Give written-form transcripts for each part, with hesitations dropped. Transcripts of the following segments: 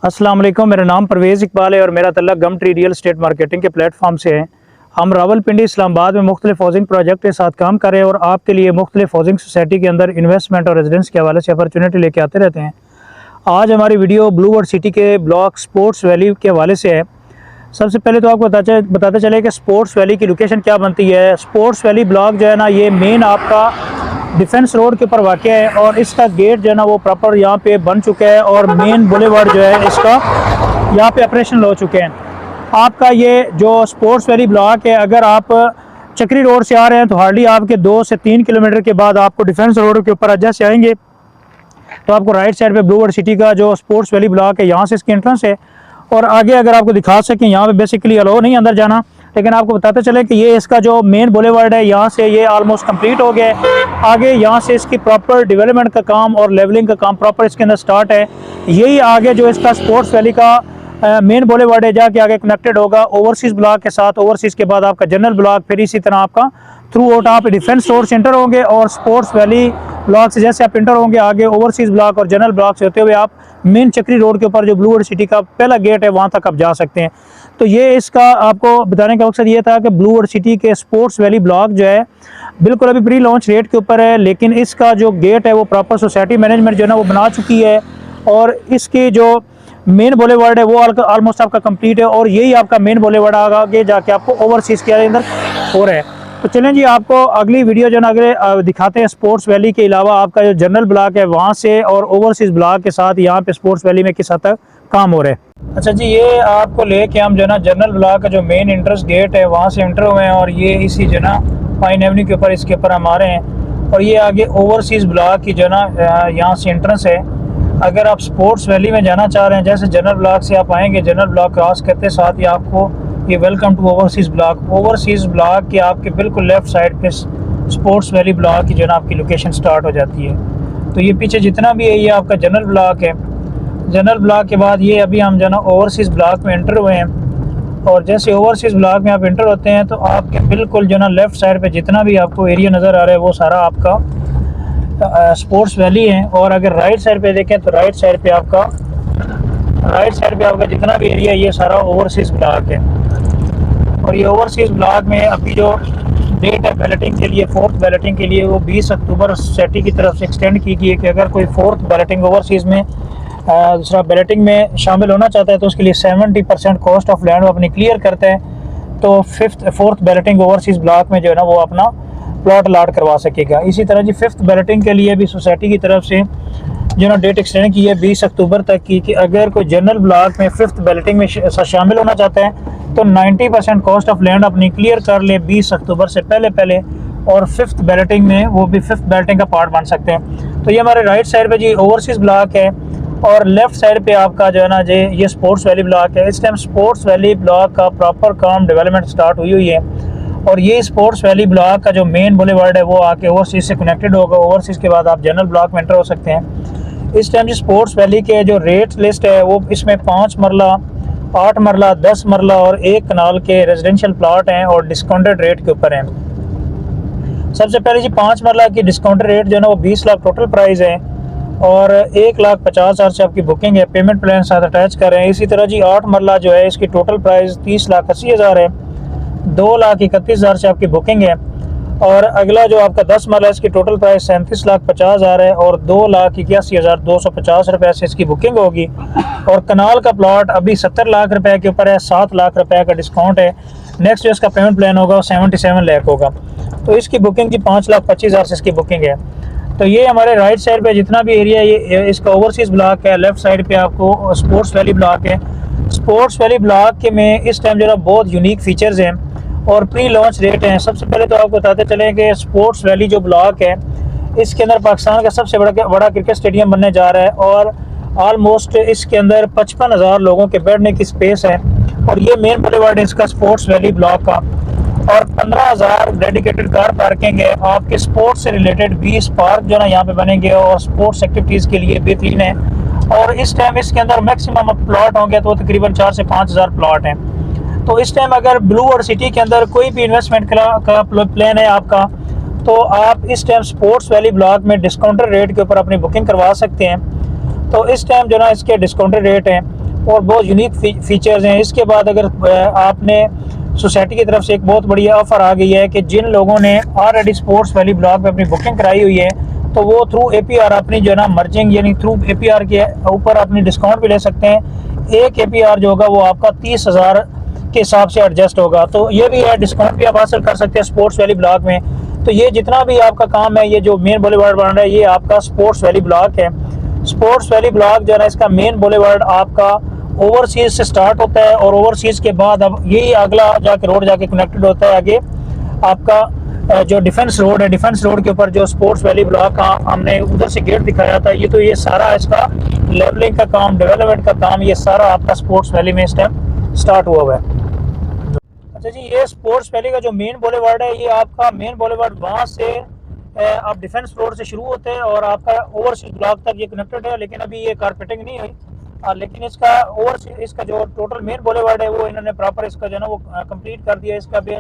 अस्सलाम वालेकुम। मेरा नाम परवेज़ इकबाल है और मेरा तल्लुक़ गम ट्री रियल एस्टेट मार्केटिंग के प्लेटफॉर्म से है। हम रावलपिंडी इस्लामाबाद में मुख्तलिफ हाउसिंग प्रोजेक्ट के साथ काम कर रहे हैं और आपके लिए मुख्तलिफ हाउसिंग सोसाइटी के अंदर इन्वेस्टमेंट और रेजिडेंस के हवाले से अपॉर्चुनिटी लेके आते रहते हैं। आज हमारी वीडियो ब्लू वर्ल्ड सिटी के ब्लॉक स्पोर्ट्स वैली के हवाले से है। सबसे पहले तो आपको बताते चले कि स्पोर्ट्स वैली की लोकेशन क्या बनती है। स्पोर्ट्स वैली ब्लॉक जो है ना, ये मेन आपका डिफेंस रोड के ऊपर वाक़ है और इसका गेट जो है ना वो प्रॉपर यहाँ पे बन चुका है और मेन बुलेवार्ड जो है इसका यहाँ पे ऑपरेशनल हो चुके हैं। आपका ये जो स्पोर्ट्स वैली ब्लॉक है, अगर आप चक्री रोड से आ रहे हैं तो हार्डली आपके 2 से 3 किलोमीटर के बाद आपको डिफेंस रोड के ऊपर जैसे आएंगे तो आपको राइट साइड पे ब्लू वर्ल्ड सिटी का जो स्पोर्ट्स वैली ब्लॉक है, यहाँ से इसकी एंट्रेंस है। और आगे अगर आपको दिखा सकें, यहाँ पे बेसिकली अलाउ नहीं अंदर जाना, लेकिन आपको बताते चले कि ये इसका जो मेन बुलेवार्ड है यहाँ से ये ऑलमोस्ट कंप्लीट हो गया है। आगे यहाँ से इसकी प्रॉपर डेवलपमेंट का काम और लेवलिंग का काम प्रॉपर इसके अंदर स्टार्ट है। यही आगे जो इसका स्पोर्ट्स वैली का मेन बुलेवार्ड है जाके आगे कनेक्टेड होगा ओवरसीज़ ब्लॉक के साथ। ओवरसीज़ के बाद आपका जनरल ब्लॉक, फिर इसी तरह आपका थ्रू आउट आप डिफेंस रोड से इंटर होंगे और स्पोर्ट्स वैली ब्लॉक से जैसे आप इंटर होंगे आगे ओवरसीज़ ब्लॉक और जनरल ब्लॉक से होते हुए आप मेन चक्री रोड के ऊपर जो ब्लू वर्ल्ड सिटी का पहला गेट है वहाँ तक आप जा सकते हैं। तो ये इसका आपको बताने का मकसद ये था कि ब्लू वर्ल्ड सिटी के स्पोर्ट्स वैली ब्लॉक जो है बिल्कुल अभी प्री लॉन्च रेट के ऊपर है, लेकिन इसका जो गेट है वो प्रॉपर सोसाइटी मैनेजमेंट जो है ना वो बना चुकी है और इसकी जो मेन बुलेवार्ड है वो ऑलमोस्ट आपका कंप्लीट है और यही आपका मेन बुलेवार्ड आगे जाके आपको ओवरसीज़ के अंदर हो रहा है। तो चलें जी, आपको अगली वीडियो जो ना अगले दिखाते हैं स्पोर्ट्स वैली के अलावा आपका जो जनरल ब्लॉक है वहाँ से और ओवरसीज़ ब्लॉक के साथ यहाँ पे स्पोर्ट्स वैली में किस हद तक काम हो रहा है। अच्छा जी, ये आपको लेके हम जो ना जनरल ब्लॉक का जो मेन एंट्रेंस गेट है वहाँ से एंटर हुए हैं और ये इसी जो ना पाइन एवेन्यू के ऊपर इसके ऊपर हम आ रहे हैं और ये आगे ओवरसीज़ ब्लॉक की जो ना यहाँ से एंट्रेंस है। अगर आप स्पोर्ट्स वैली में जाना चाह रहे हैं, जैसे जनरल ब्लॉक से आप आएंगे, जनरल ब्लॉक क्रॉस करते साथ ही आपको ये welcome to overseas block, overseas block के आपके बिल्कुल लेफ़्ट साइड पे स्पोर्ट्स वैली ब्लॉक की जो ना आपकी लोकेशन स्टार्ट हो जाती है। तो ये पीछे जितना भी है ये आपका जनरल ब्लॉक है। जनरल ब्लॉक के बाद ये अभी हम जो ना ओवरसीज़ ब्लॉक में एंटर हुए हैं और जैसे ओवरसीज़ ब्लॉक में आप एंटर होते हैं तो आपके बिल्कुल जो ना लेफ़्ट साइड पर जितना भी आपको एरिया नज़र आ रहा है वो सारा आपका स्पोर्ट्स वैली है। और अगर राइट साइड पे देखें तो राइट साइड पे आपका जितना भी एरिया ये सारा ओवरसीज़ ब्लॉक है। और ये ओवरसीज़ ब्लॉक में अभी जो डेट है बैलेटिंग के लिए, 4th बैलेटिंग के लिए वो 20 अक्टूबर सोसाइटी की तरफ से एक्सटेंड की गई है कि अगर कोई 4th बैलेटिंग ओवरसीज़ में दूसरा बैलेटिंग में शामिल होना चाहता है तो उसके लिए 70% कॉस्ट ऑफ लैंड वो अपनी क्लियर करता है तो 4th बैलेटिंग ओवरसीज़ ब्लॉक में जो है ना वो अपना प्लॉट अलॉट करवा सकेगा। इसी तरह जी 5th बैलेटिंग के लिए भी सोसाइटी की तरफ से जो ना डेट एक्सटेंड की है 20 अक्टूबर तक की कि अगर कोई जनरल ब्लॉक में 5th बैलेटिंग में शामिल होना चाहता है तो 90% कॉस्ट ऑफ लैंड अपनी क्लियर कर ले 20 अक्टूबर से पहले और 5th बैलेटिंग में वो भी 5th बैलेटिंग का पार्ट बन सकते हैं। तो ये हमारे राइट साइड पे जी ओवरसीज़ ब्लॉक है और लेफ़्ट साइड पे आपका जो है ना जी ये स्पोर्ट्स वैली ब्लॉक है। इस टाइम स्पोर्ट्स वैली ब्लॉक का प्रॉपर काम डेवलपमेंट स्टार्ट हुई है और ये स्पोर्ट्स वैली ब्लॉक का जो मेन बुलेवार्ड है वो आके ओवरसीज़ से कनेक्टेड होगा। ओवरसीज़ के बाद आप जनरल ब्लॉक में एंटर हो सकते हैं। इस टाइम जो स्पोर्ट्स वैली के जो रेट लिस्ट है वो इसमें 5 मरला, 8 मरला, 10 मरला और 1 कनाल के रेजिडेंशियल प्लॉट हैं और डिस्काउंटेड रेट के ऊपर हैं। सबसे पहले जी 5 मरला की डिस्काउंटेड रेट जो है ना वो 20 लाख टोटल प्राइस है और 1,50,000 से आपकी बुकिंग है, पेमेंट प्लान साथ अटैच कर रहे हैं। इसी तरह जी 8 मरला जो है इसकी टोटल प्राइस 30,80,000 है, 2,31,000 से आपकी बुकिंग है। और अगला जो आपका 10 मरला इसकी टोटल प्राइस 37,50,000 है और 2,81,250 रुपये से इसकी बुकिंग होगी। और कनाल का प्लॉट अभी 70 लाख रुपए के ऊपर है, 7 लाख रुपए का डिस्काउंट है। नेक्स्ट जो इसका पेमेंट प्लान होगा वो 77 लाख होगा। तो इसकी बुकिंग की 5,25,000 से इसकी बुकिंग है। तो ये हमारे राइट साइड पे जितना भी एरिया ये इसका ओवरसीज़ ब्लॉक है, लेफ़्ट साइड पे आपको स्पोर्ट्स वैली ब्लॉक है। स्पोर्ट्स वैली ब्लॉक के में इस टाइम जो है बहुत यूनिक फीचर्स हैं और प्री लॉन्च रेट हैं। सबसे पहले तो आपको बताते चलें कि स्पोर्ट्स वैली जो ब्लॉक है इसके अंदर पाकिस्तान का सबसे बड़ा क्रिकेट स्टेडियम बनने जा रहा है और ऑलमोस्ट इसके अंदर 55,000 लोगों के बैठने की स्पेस है। और ये मेन बुलेवार्ड है इसका स्पोर्ट्स वैली ब्लॉक का और 15,000 डेडिकेटेड कार पार्किंग है। आपके स्पोर्ट्स से रिलेटेड 20 पार्क जो ना यहाँ पे बनेंगे और स्पोर्ट्स एक्टिविटीज़ के लिए बेहतरीन है। और इस टाइम इसके अंदर मैक्सिमम प्लॉट होंगे तो तकरीबन 4 से 5,000 प्लॉट हैं। तो इस टाइम अगर ब्लू वर्ल्ड सिटी के अंदर कोई भी इन्वेस्टमेंट का प्लान है आपका तो आप इस टाइम स्पोर्ट्स वैली ब्लॉक में डिस्काउंटेड रेट के ऊपर अपनी बुकिंग करवा सकते हैं। तो इस टाइम जो ना इसके डिस्काउंटेड रेट हैं और बहुत यूनिक फीचर्स हैं। इसके बाद अगर आपने सोसाइटी की तरफ से एक बहुत बड़ी ऑफ़र आ गई है कि जिन लोगों ने ऑलरेडी स्पोर्ट्स वैली ब्लॉक में अपनी बुकिंग कराई हुई है तो वो थ्रू APR अपनी जो है ना मर्जिंग यानी थ्रू APR के ऊपर अपनी डिस्काउंट भी ले सकते हैं। एक APR जो होगा वो आपका 30,000 के हिसाब से एडजस्ट होगा, तो ये भी है, डिस्काउंट भी आप हासिल कर सकते हैं स्पोर्ट्स वैली ब्लॉक में। तो ये जितना भी आपका काम है, ये जो मेन बुलेवार्ड बन रहा है ये आपका स्पोर्ट्स वैली ब्लॉक है। स्पोर्ट्स वैली ब्लॉक जो है ना इसका मेन बुलेवार्ड आपका ओवरसीज से स्टार्ट होता है और ओवरसीज के बाद अब यही अगला जाके रोड जाके कनेक्टेड होता है आगे आपका जो डिफेंस रोड है, डिफेंस रोड के ऊपर जो स्पोर्ट्स वैली ब्लॉक का हमने उधर से गेट दिखाया था, ये तो ये सारा इसका लेवलिंग का काम, डेवलपमेंट का काम, ये सारा आपका स्पोर्ट्स वैली में इस टाइम स्टार्ट हुआ हुआ है। अच्छा जी, ये स्पोर्ट्स वैली का जो मेन बुलेवार्ड है ये आपका मेन बुलेवार्ड वहाँ से आप डिफेंस रोड से शुरू होते हैं और आपका ओवरसीज ब्लॉक तक ये कनेक्टेड है, लेकिन अभी ये कारपेटिंग नहीं हुई। लेकिन इसका जो टोटल मेन बुलेवार्ड है वो इन्होंने प्रॉपर इसका जो है ना वो कंप्लीट कर दिया। इसका भी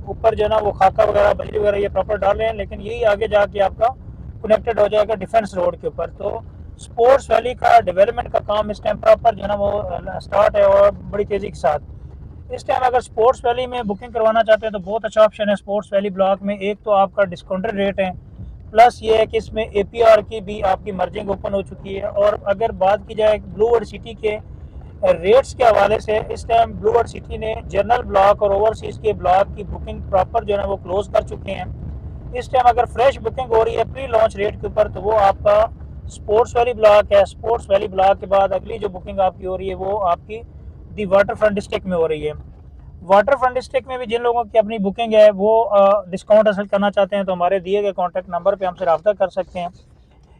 ऊपर जो है ना वो खाका वगैरह बजरी वगैरह ये प्रॉपर डाल रहे हैं, लेकिन यही आगे जाके आपका कनेक्टेड हो जाएगा डिफेंस रोड के ऊपर। तो स्पोर्ट्स वैली का डेवलपमेंट का काम इस टाइम प्रॉपर जो है ना वो स्टार्ट है और बड़ी तेज़ी के साथ। इस टाइम अगर स्पोर्ट्स वैली में बुकिंग करवाना चाहते हैं तो बहुत अच्छा ऑप्शन है स्पोर्ट्स वैली ब्लॉक में। एक तो आपका डिस्काउंटेड रेट है, प्लस ये है कि इसमें APR की भी आपकी मर्जिंग ओपन हो चुकी है। और अगर बात की जाए ब्लू वर्ल्ड सिटी के रेट्स के हवाले से, इस टाइम ब्लू वर्ल्ड सिटी ने जनरल ब्लॉक और ओवरसीज़ के ब्लॉक की बुकिंग प्रॉपर जो है वो क्लोज कर चुके हैं। इस टाइम अगर फ्रेश बुकिंग हो रही है प्री लॉन्च रेट के ऊपर तो वो आपका स्पोर्ट्स वैली ब्लॉक है। स्पोर्ट्स वैली ब्लॉक के बाद अगली जो बुकिंग आपकी हो रही है वो आपकी दी वाटर फ्रंट डिस्ट्रिक्ट में हो रही है। वाटर फ्रंट डिस्ट्रिक्ट में भी जिन लोगों की अपनी बुकिंग है वो डिस्काउंट हासिल करना चाहते हैं तो हमारे दिए गए कॉन्टैक्ट नंबर पे हमसे रब्ता कर सकते हैं।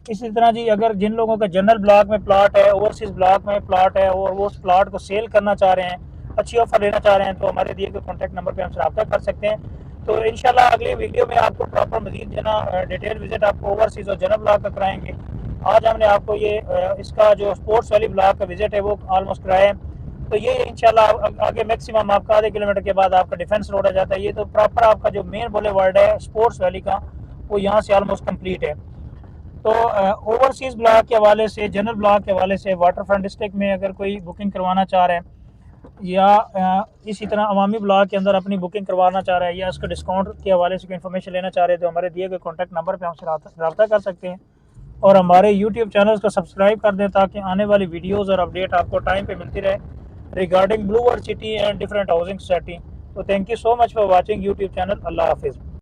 इसी तरह जी, अगर जिन लोगों का जनरल ब्लॉक में प्लाट है, ओवरसीज़ ब्लॉक में प्लाट है और वो उस प्लाट को सेल करना चाह रहे हैं, अच्छी ऑफर लेना चाह रहे हैं, तो हमारे दिए गए कॉन्टैक्ट नंबर पर हमसे रब्ता कर सकते हैं। तो इंशाल्लाह अगली वीडियो में आपको प्रॉपर मजीद जो ना डिटेल विजिट आपको ओवरसीज़ और जनरल ब्लॉक का कराएंगे। आज हमने आपको ये इसका जो स्पोर्ट्स वैली ब्लॉक का विजिट है वो ऑलमोस्ट कराया है। तो ये इंशाल्लाह आगे मैक्सिमम आपका आधे किलोमीटर के बाद आपका डिफेंस रोड आ जाता है। ये तो प्रॉपर आपका जो मेन बुलेवार्ड है स्पोर्ट्स वैली का वो यहाँ से ऑलमोस्ट कंप्लीट है। तो ओवरसीज़ ब्लॉक के हवाले से, जनरल ब्लॉक के हवाले से, वाटर फ्रंट डिस्ट्रिक्ट में अगर कोई बुकिंग करवाना चाह रहे हैं या इसी तरह अवामी ब्लॉक के अंदर अपनी बुकिंग करवाना चाह रहा है या उसका डिस्काउंट के हवाले से इन्फॉर्मेशन लेना चाह रहे हैं तो हमारे दिए गए कॉन्टैक्ट नंबर पर हमसे रब्ता कर सकते हैं और हमारे यूट्यूब चैनल को सब्सक्राइब कर दें ताकि आने वाली वीडियोज़ और अपडेट आपको टाइम पर मिलती रहे regarding Blue World City and different housing society. So thank you so much for watching YouTube channel. Allah Hafiz.